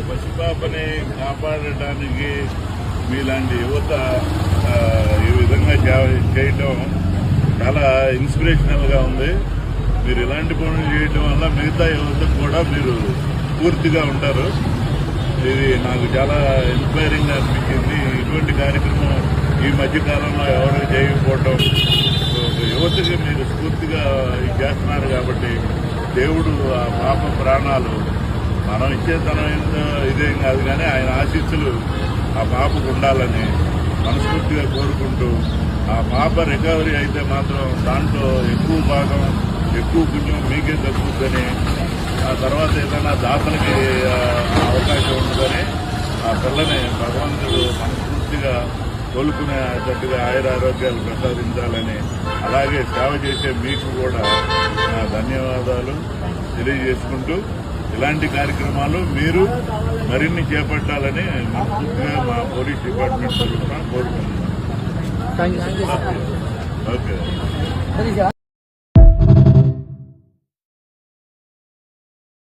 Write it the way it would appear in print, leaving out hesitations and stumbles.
పసిపాపని కాపాడటానికి మీలాంటి యువత ఈ విధంగా చేయటం చాలా ఇన్స్పిరేషనల్గా ఉంది. మీరు ఇలాంటి పనులు చేయడం వల్ల మిగతా యువతకు కూడా మీరు పూర్తిగా ఉంటారు. ఇది నాకు చాలా ఇన్స్పైరింగ్ అనిపించింది. ఇటువంటి కార్యక్రమం ఈ మధ్యకాలంలో ఎవరు చేయకపోవటం, యువతకి మీరు స్ఫూర్తిగా చేస్తున్నారు కాబట్టి దేవుడు ఆ పాప ప్రాణాలు మనం ఇచ్చేతనం ఇదేం కాదు కానీ ఆయన ఆశీస్సులు ఆ పాపకు ఉండాలని మనస్ఫూర్తిగా కోరుకుంటూ, ఆ పాప రికవరీ అయితే మాత్రం దాంట్లో ఎక్కువ భాగం ఎక్కువ పుణ్యం మీకే తగ్గుతుందని, ఆ తర్వాత ఏదైనా దాతలకి అవకాశం ఉంటుందని ఆ పిల్లని భగవంతుడు మనస్ఫూర్తిగా కోలుకునేటట్టుగా ఆయురారోగ్యాలు ప్రసాదించాలని, అలాగే సేవ చేసే మీకు కూడా ధన్యవాదాలు తెలియజేసుకుంటూ ఇలాంటి కార్యక్రమాలు మీరు మరిన్ని చేపట్టాలని మనస్ఫూర్తిగా మా పోలీస్ డిపార్ట్మెంట్ తరఫున కోరుకుంటున్నాం. ఓకే.